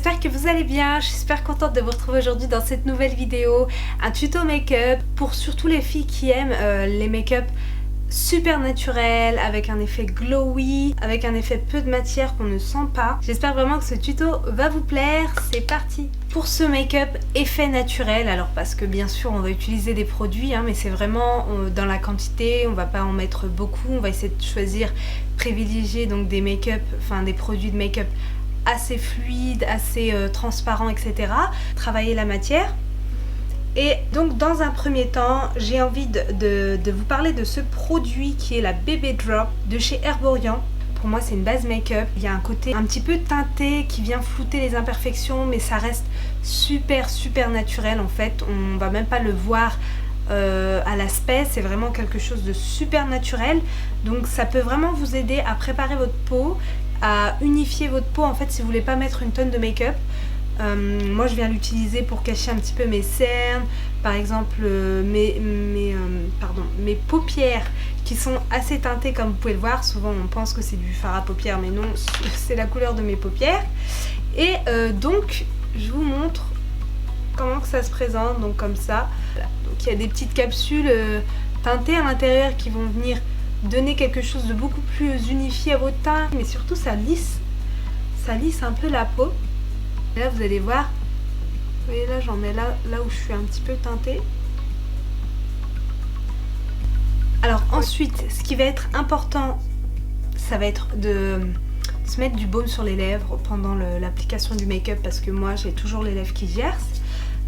j'espère que vous allez bien, je suis super contente de vous retrouver aujourd'hui dans cette nouvelle vidéo. Un tuto make-up pour surtout les filles qui aiment les make-up super naturels, avec un effet glowy, avec un effet peu de matière qu'on ne sent pas. J'espère vraiment que ce tuto va vous plaire, c'est parti. Pour ce make-up effet naturel, alors parce que bien sûr on va utiliser des produits, mais c'est vraiment dans la quantité, on va pas en mettre beaucoup, on va essayer de choisir, privilégier donc des make-up, enfin des produits de make-up assez fluides, assez transparents, etc. Travailler la matière. Et donc dans un premier temps, j'ai envie de vous parler de ce produit qui est la Bébé Drop de chez Herborian. Pour moi c'est une base make-up, il y a un côté un petit peu teinté qui vient flouter les imperfections, mais ça reste super naturel en fait, on va même pas le voir à l'aspect, c'est vraiment quelque chose de super naturel. Donc ça peut vraiment vous aider à préparer votre peau, à unifier votre peau en fait si vous voulez pas mettre une tonne de make-up. Moi je viens l'utiliser pour cacher un petit peu mes cernes, par exemple mes paupières qui sont assez teintées comme vous pouvez le voir. Souvent on pense que c'est du fard à paupières mais non, c'est la couleur de mes paupières. Et donc je vous montre comment que ça se présente, donc comme ça. Voilà. Donc il y a des petites capsules teintées à l'intérieur qui vont venir donner quelque chose de beaucoup plus unifié à votre teint, mais surtout ça lisse un peu la peau. Et là vous allez voir, vous voyez là j'en mets là où je suis un petit peu teintée. Alors ensuite ce qui va être important, ça va être de se mettre du baume sur les lèvres pendant l'application du make-up, parce que moi j'ai toujours les lèvres qui gercent.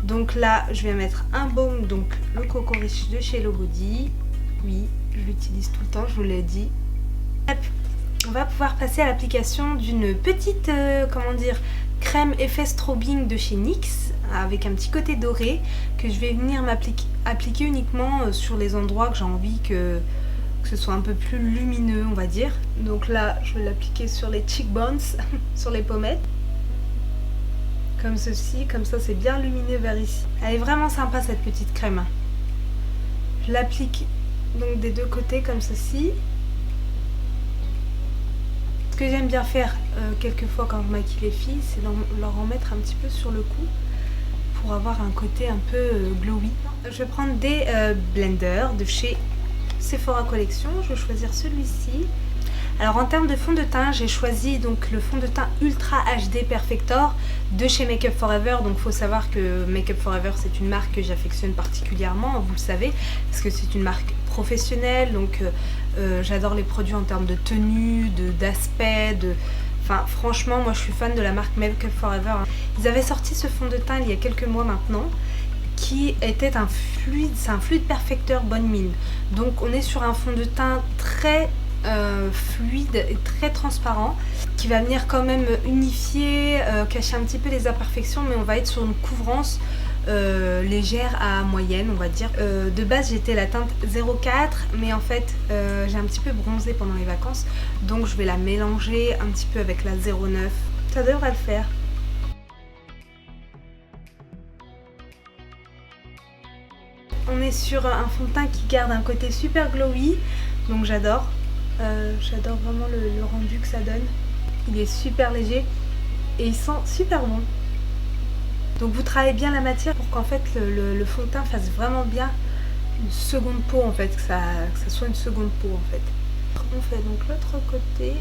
Donc là je vais mettre un baume, donc le Coco Rich de chez Hello Body. Oui, je l'utilise tout le temps, je vous l'ai dit. On va pouvoir passer à l'application d'une petite, crème effet strobing de chez NYX, avec un petit côté doré, que je vais venir appliquer uniquement sur les endroits que j'ai envie que ce soit un peu plus lumineux, on va dire. Donc là, je vais l'appliquer sur les cheekbones, sur les pommettes. Comme ceci, comme ça c'est bien lumineux vers ici. Elle est vraiment sympa cette petite crème. Je l'applique donc des deux côtés comme ceci. Ce que j'aime bien faire quelquefois quand je maquille les filles, c'est leur en mettre un petit peu sur le cou pour avoir un côté un peu glowy. Je vais prendre des blenders de chez Sephora Collection, je vais choisir celui-ci. Alors en termes de fond de teint, j'ai choisi donc le fond de teint Ultra HD Perfector de chez Make Up For Ever. Donc il faut savoir que Make Up For Ever c'est une marque que j'affectionne particulièrement, vous le savez, parce que c'est une marque professionnelle, donc j'adore les produits en termes de tenue, d'aspect, enfin franchement moi je suis fan de la marque Make Up For Ever. Ils avaient sorti ce fond de teint il y a quelques mois maintenant, qui était un fluide, c'est un fluide perfecteur bonne mine. Donc on est sur un fond de teint très fluide et très transparent, qui va venir quand même unifier, cacher un petit peu les imperfections, mais on va être sur une couvrance légère à moyenne, on va dire. De base j'étais la teinte 04, mais en fait j'ai un petit peu bronzé pendant les vacances, donc je vais la mélanger un petit peu avec la 09, ça devrait le faire. On est sur un fond de teint qui garde un côté super glowy, donc j'adore. J'adore vraiment le rendu que ça donne. Il est super léger et il sent super bon. Donc vous travaillez bien la matière pour qu'en fait le fond de teint fasse vraiment bien une seconde peau en fait, que ça soit une seconde peau en fait. On fait donc l'autre côté.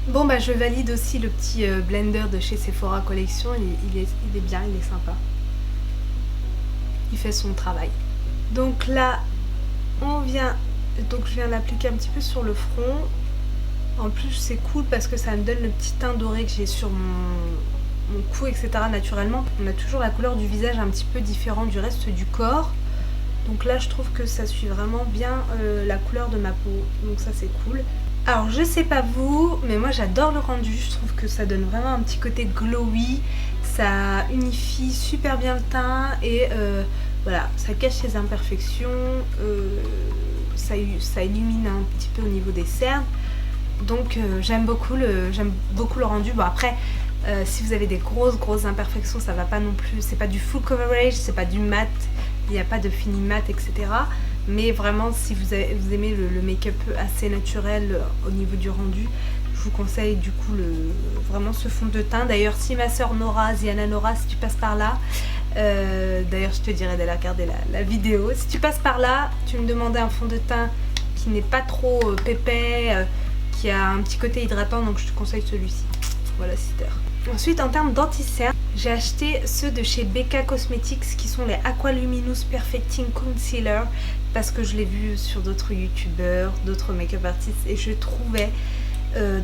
Bon bah je valide aussi le petit blender de chez Sephora Collection, il est bien, il est sympa. Il fait son travail. Donc là je viens l'appliquer un petit peu sur le front. En plus c'est cool parce que ça me donne le petit teint doré que j'ai sur mon cou, etc. naturellement. On a toujours la couleur du visage un petit peu différent du reste du corps. Donc là je trouve que ça suit vraiment bien la couleur de ma peau. Donc ça c'est cool. Alors je sais pas vous, mais moi j'adore le rendu. Je trouve que ça donne vraiment un petit côté glowy. Ça unifie super bien le teint et voilà, ça cache les imperfections. Ça illumine un petit peu au niveau des cernes, donc j'aime beaucoup le rendu. Bon après si vous avez des grosses imperfections, ça va pas non plus, c'est pas du full coverage, c'est pas du mat, il n'y a pas de fini mat, etc. Mais vraiment si vous aimez le make-up assez naturel au niveau du rendu, je je vous conseille du coup vraiment ce fond de teint. D'ailleurs si ma soeur Nora, Ziana Nora, si tu passes par là, d'ailleurs je te dirais d'aller regarder la vidéo. Si tu passes par là, tu me demandais un fond de teint qui n'est pas trop épais, qui a un petit côté hydratant, donc je te conseille celui-ci. Voilà, Sister. Ensuite en termes d'anti-cerne, j'ai acheté ceux de chez BK Cosmetics qui sont les Aqualuminous Perfecting Concealer parce que je l'ai vu sur d'autres youtubeurs, d'autres make-up artistes et je trouvais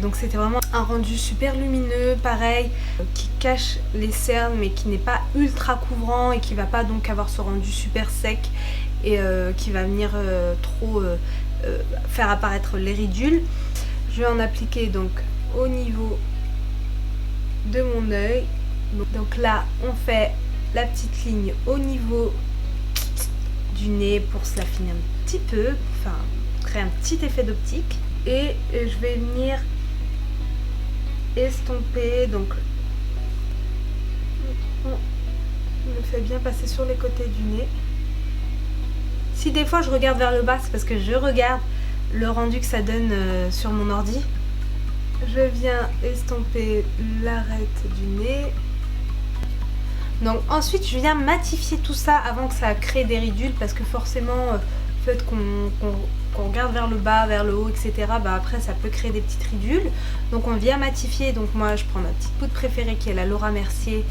donc c'était vraiment un rendu super lumineux, pareil, qui cache les cernes mais qui n'est pas ultra couvrant et qui va pas donc avoir ce rendu super sec et qui va venir trop faire apparaître les ridules. Je vais en appliquer donc au niveau de mon œil. Donc là on fait la petite ligne au niveau du nez pour se l'affiner un petit peu, enfin créer un petit effet d'optique. Et je vais venir estomper, donc on me fait bien passer sur les côtés du nez. Si des fois je regarde vers le bas, c'est parce que je regarde le rendu que ça donne sur mon ordi. Je viens estomper l'arête du nez. Donc ensuite je viens matifier tout ça avant que ça crée des ridules parce que forcément le fait qu'on regarde vers le bas, vers le haut, etc. bah après ça peut créer des petites ridules. Donc on vient matifier, donc moi je prends ma petite poudre préférée qui est la Laura Mercier,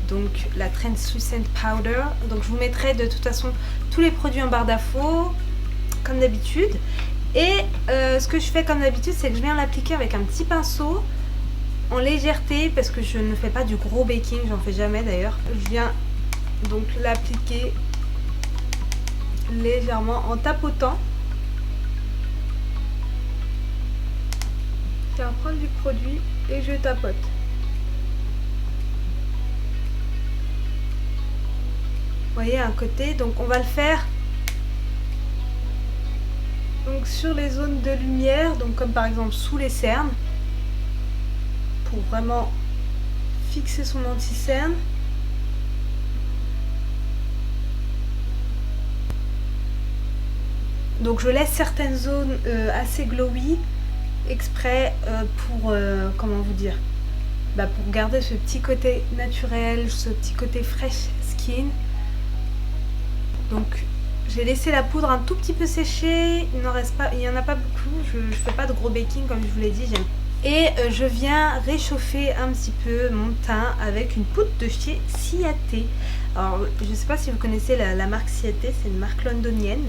donc la Translucent Powder. Donc je vous mettrai de toute façon tous les produits en barre d'infos comme d'habitude. Et ce que je fais comme d'habitude c'est que je viens l'appliquer avec un petit pinceau en légèreté parce que je ne fais pas du gros baking, j'en fais jamais d'ailleurs. Je viens donc l'appliquer légèrement en tapotant. Je viens prendre du produit et je tapote. Vous voyez un côté, donc on va le faire donc sur les zones de lumière, donc comme par exemple sous les cernes, pour vraiment fixer son anti-cerne. Donc je laisse certaines zones assez glowy exprès pour comment vous dire, pour garder ce petit côté naturel, ce petit côté fresh skin. Donc j'ai laissé la poudre un tout petit peu sécher, il n'en reste pas, il n'y en a pas beaucoup, je fais pas de gros baking comme je vous l'ai dit. Et je viens réchauffer un petit peu mon teint avec une poudre de chez Ciaté. Alors je sais pas si vous connaissez la marque Ciaté, c'est une marque londonienne.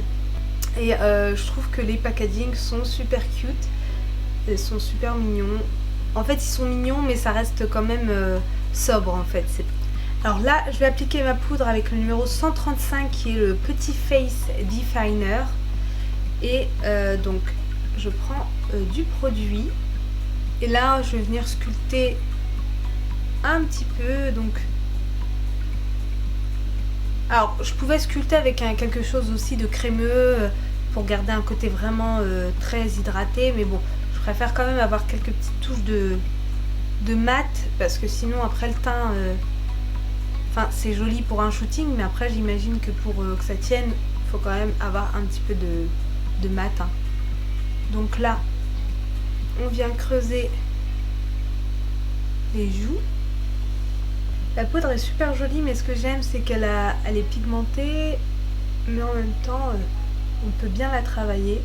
Et je trouve que les packaging sont super cute, ils sont super mignons. En fait ils sont mignons mais ça reste quand même sobre en fait. Alors là je vais appliquer ma poudre avec le numéro 135 qui est le petit Face Definer. Et donc je prends du produit. Et là je vais venir sculpter un petit peu. Donc alors je pouvais sculpter avec quelque chose aussi de crémeux pour garder un côté vraiment très hydraté, mais bon je préfère quand même avoir quelques petites touches de mat parce que sinon après le teint enfin c'est joli pour un shooting, mais après j'imagine que pour que ça tienne il faut quand même avoir un petit peu de mat hein. Donc là on vient creuser les joues. La poudre est super jolie, mais ce que j'aime c'est qu'elle est pigmentée, mais en même temps on peut bien la travailler.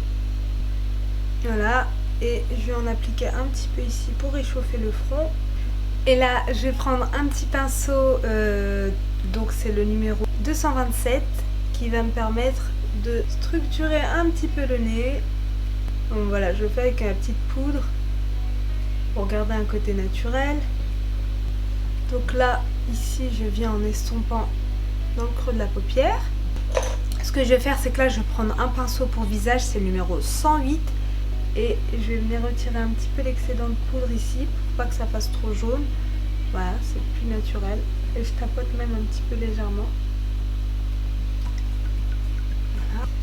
Voilà, et je vais en appliquer un petit peu ici pour réchauffer le front. Et là je vais prendre un petit pinceau, donc c'est le numéro 227 qui va me permettre de structurer un petit peu le nez. Donc voilà, je fais avec la petite poudre pour garder un côté naturel. Donc là, ici, je viens en estompant dans le creux de la paupière. Ce que je vais faire, c'est que là, je vais prendre un pinceau pour visage, c'est le numéro 108. Et je vais venir retirer un petit peu l'excédent de poudre ici, pour pas que ça fasse trop jaune. Voilà, c'est plus naturel. Et je tapote même un petit peu légèrement.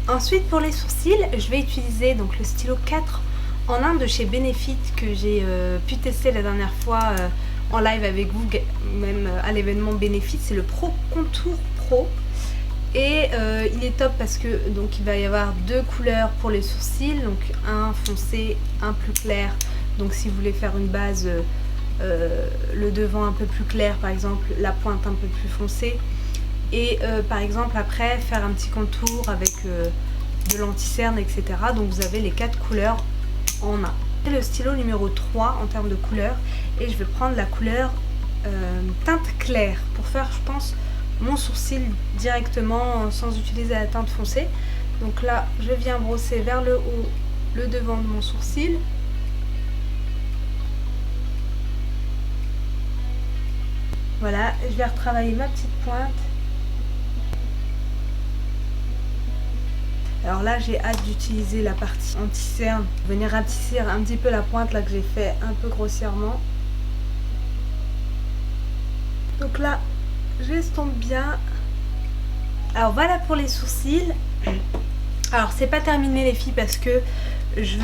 Ensuite pour les sourcils, je vais utiliser donc le stylo 4 en 1 de chez Benefit que j'ai pu tester la dernière fois en live avec vous, même à l'événement Benefit. C'est le Pro Contour Pro et il est top parce que donc il va y avoir deux couleurs pour les sourcils, donc un foncé, un plus clair, Donc si vous voulez faire une base, le devant un peu plus clair par exemple, la pointe un peu plus foncée, et par exemple après faire un petit contour avec de l'anti-cerne, etc. Donc vous avez les 4 couleurs en un. Le stylo numéro 3 en termes de couleur, et je vais prendre la couleur teinte claire pour faire, je pense, mon sourcil directement sans utiliser la teinte foncée. Donc là je viens brosser vers le haut le devant de mon sourcil. Voilà, je vais retravailler ma petite pointe. Alors là j'ai hâte d'utiliser la partie anti-cerne, venir rapetisser un petit peu la pointe là que j'ai fait un peu grossièrement. Donc là j'estompe bien. Alors voilà pour les sourcils. Alors c'est pas terminé les filles parce que je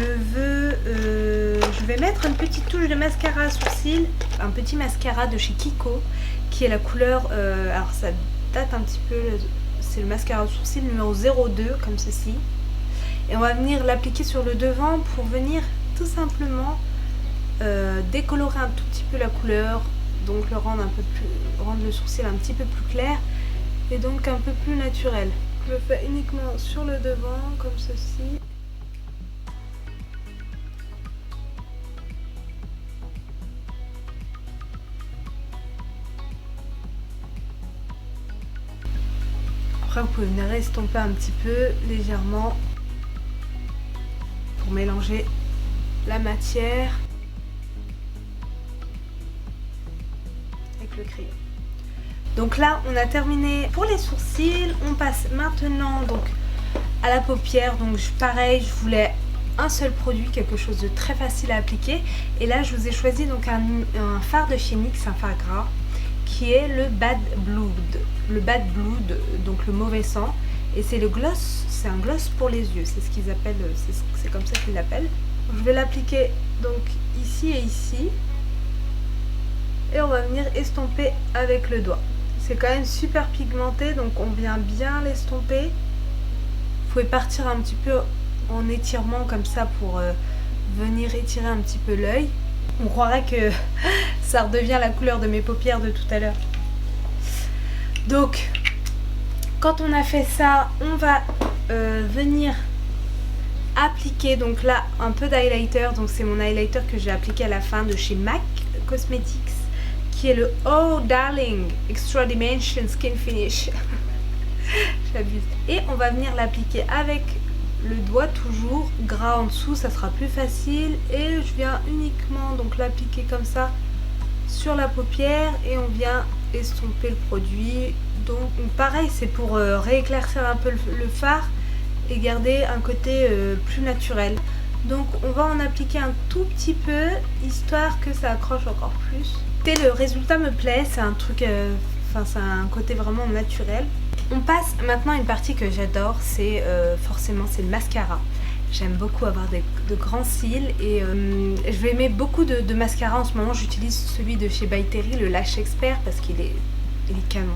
vais mettre une petite touche de mascara à sourcils, un petit mascara de chez Kiko qui est la couleur, alors ça date un petit peu, c'est le mascara à sourcils numéro 02 comme ceci, et on va venir l'appliquer sur le devant pour venir tout simplement décolorer un tout petit peu la couleur, donc le rendre un peu plus, rendre le sourcil un petit peu plus clair et donc un peu plus naturel. Je le fais uniquement sur le devant comme ceci. Après vous pouvez venir estomper un petit peu légèrement pour mélanger la matière avec le crayon. Donc là on a terminé pour les sourcils. On passe maintenant donc à la paupière. Donc pareil, je voulais un seul produit, quelque chose de très facile à appliquer, et là je vous ai choisi donc un fard de chez NYX, un fard gras qui est le Bad Blood. Le Bad Blood, donc le mauvais sang, et c'est le gloss, c'est un gloss pour les yeux, c'est ce qu'ils appellent, c'est comme ça qu'ils l'appellent. Je vais l'appliquer donc ici et ici, et on va venir estomper avec le doigt. C'est quand même super pigmenté, donc on vient bien l'estomper. Vous pouvez partir un petit peu en étirement comme ça pour venir étirer un petit peu l'œil. On croirait que ça redevient la couleur de mes paupières de tout à l'heure. Donc quand on a fait ça, on va venir appliquer donc là un peu d'highlighter. Donc c'est mon highlighter que j'ai appliqué à la fin de chez MAC Cosmetics, qui est le Oh Darling Extra Dimension Skin Finish. J'abuse. Et on va venir l'appliquer avec le doigt, toujours gras en dessous, ça sera plus facile, et je viens uniquement donc l'appliquer comme ça sur la paupière et on vient estomper le produit. Donc pareil, c'est pour rééclaircir un peu le fard et garder un côté plus naturel. Donc on va en appliquer un tout petit peu histoire que ça accroche encore plus. Et le résultat me plaît, c'est un truc, c'est un côté vraiment naturel. On passe maintenant à une partie que j'adore, c'est forcément c'est le mascara. J'aime beaucoup avoir de grands cils, et je vais aimer beaucoup de mascara en ce moment. J'utilise celui de chez By Terry, le Lash Expert, parce qu'il est canon.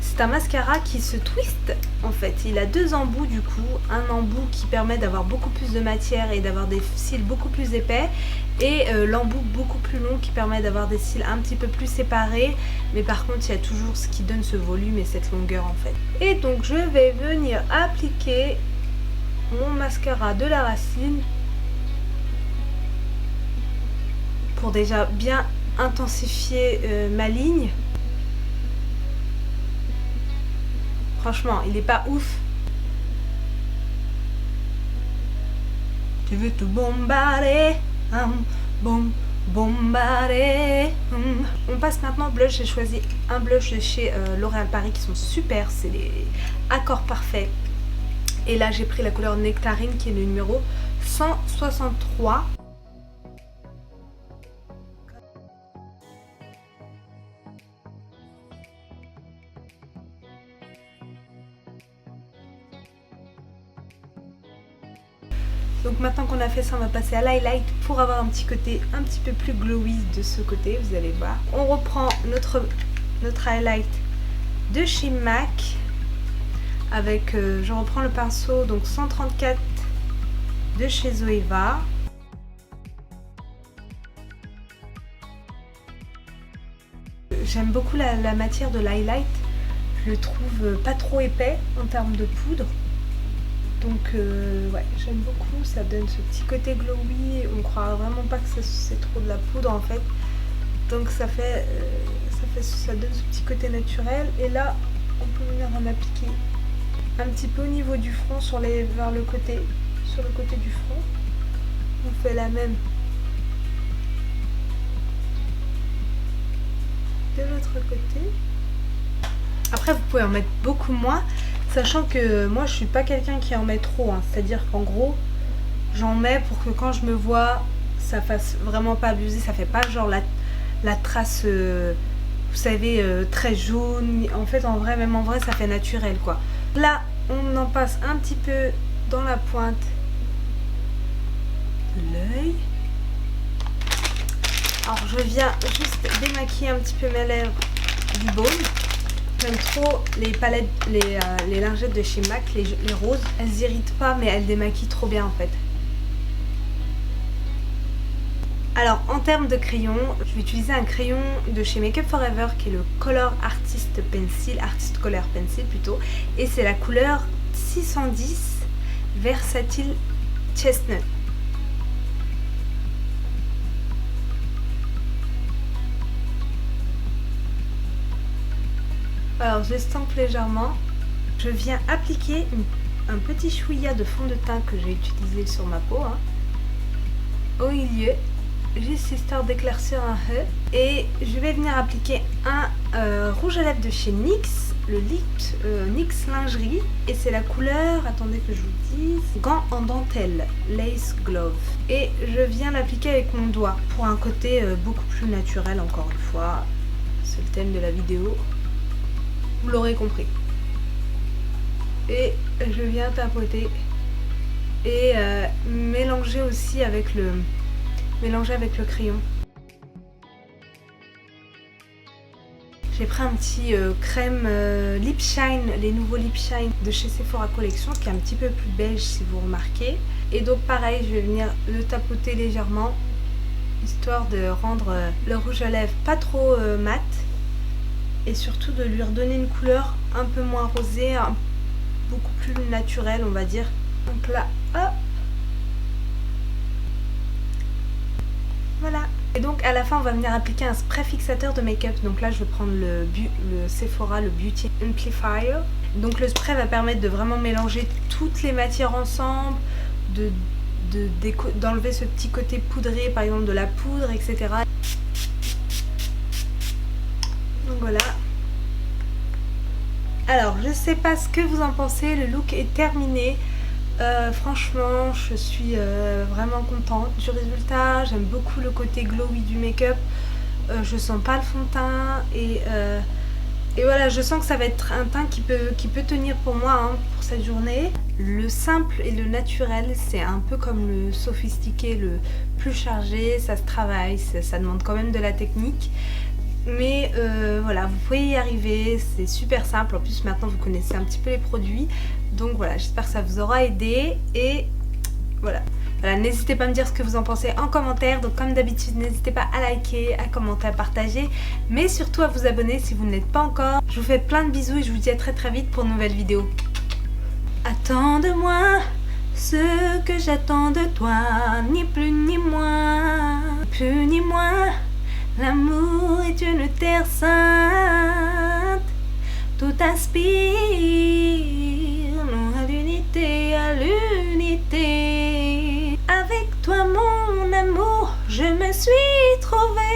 C'est un mascara qui se twist en fait. Il a deux embouts du coup. Un embout qui permet d'avoir beaucoup plus de matière et d'avoir des cils beaucoup plus épais, et l'embout beaucoup plus long qui permet d'avoir des cils un petit peu plus séparés, mais par contre il y a toujours ce qui donne ce volume et cette longueur en fait. Et donc je vais venir appliquer mon mascara de la racine pour déjà bien intensifier ma ligne. Franchement, il est pas ouf. Tu veux tout bombarder, bombarder. On passe maintenant au blush. J'ai choisi un blush de chez L'Oréal Paris qui sont super. C'est les accords parfaits. Et là, j'ai pris la couleur Nectarine qui est le numéro 163. Donc maintenant qu'on a fait ça, on va passer à l'highlight pour avoir un petit côté un petit peu plus glowy de ce côté, vous allez voir. On reprend notre highlight de chez MAC avec, je reprends le pinceau donc 134 de chez Zoeva. j'aime beaucoup la matière de l'highlight. Je le trouve pas trop épais en termes de poudre. Donc ouais, j'aime beaucoup, ça donne ce petit côté glowy, on croit vraiment pas que c'est trop de la poudre en fait. Donc ça donne ce petit côté naturel. Et là, on peut venir en appliquer un petit peu au niveau du front, sur le côté du front. On fait la même de l'autre côté. Après, vous pouvez en mettre beaucoup moins. Sachant que moi je suis pas quelqu'un qui en met trop, hein. C'est-à-dire qu'en gros j'en mets pour que quand je me vois ça fasse vraiment pas abuser, ça fait pas genre la trace vous savez très jaune. En fait même en vrai ça fait naturel quoi. Là on en passe un petit peu dans la pointe de l'œil. Alors je viens juste démaquiller un petit peu mes lèvres du baume. J'aime trop les palettes, les lingettes de chez MAC, les roses. Elles n'irritent pas mais elles démaquillent trop bien en fait. Alors en termes de crayon, je vais utiliser un crayon de chez Make Up For Ever qui est le Color Artist Color Pencil plutôt. Et c'est la couleur 610 Versatile Chestnut. Alors j'estampe légèrement. Je viens appliquer un petit chouïa de fond de teint que j'ai utilisé sur ma peau, hein, au milieu, juste histoire d'éclaircir un peu. Et je vais venir appliquer un rouge à lèvres de chez NYX, le NYX Lingerie. Et c'est la couleur, attendez que je vous dise, Gant en dentelle, Lace Glove. Et je viens l'appliquer avec mon doigt pour un côté beaucoup plus naturel, encore une fois. C'est le thème de la vidéo. Vous l'aurez compris. Et je viens tapoter et mélanger aussi avec le crayon. J'ai pris un petit crème Lip Shine, les nouveaux Lip Shine de chez Sephora Collection, qui est un petit peu plus beige si vous remarquez. Et donc pareil, je vais venir le tapoter légèrement, histoire de rendre le rouge à lèvres pas trop mat. Et surtout de lui redonner une couleur un peu moins rosée, beaucoup plus naturelle on va dire. Donc là, hop, voilà. Et donc à la fin on va venir appliquer un spray fixateur de make-up. Donc là je vais prendre le Sephora, le Beauty Amplifier. Donc le spray va permettre de vraiment mélanger toutes les matières ensemble, d'enlever ce petit côté poudré, par exemple de la poudre, etc. Donc voilà. Alors je sais pas ce que vous en pensez, le look est terminé. Franchement je suis vraiment contente du résultat. J'aime beaucoup le côté glowy du make-up. Je sens pas le fond de teint et voilà, je sens que ça va être un teint qui peut tenir pour moi, hein, pour cette journée. Le simple et le naturel, c'est un peu comme le sophistiqué, le plus chargé, ça se travaille, ça demande quand même de la technique. Mais voilà, vous pouvez y arriver, c'est super simple. En plus maintenant vous connaissez un petit peu les produits. Donc voilà, j'espère que ça vous aura aidé. Et voilà, n'hésitez pas à me dire ce que vous en pensez en commentaire. Donc comme d'habitude, n'hésitez pas à liker, à commenter, à partager. Mais surtout à vous abonner si vous ne l'êtes pas encore. Je vous fais plein de bisous et je vous dis à très très vite pour une nouvelle vidéo. Attends de moi ce que j'attends de toi, ni plus ni moins, plus ni moins. L'amour est une terre sainte, tout aspire, nous à l'unité, à l'unité. Avec toi mon amour, je me suis trouvée.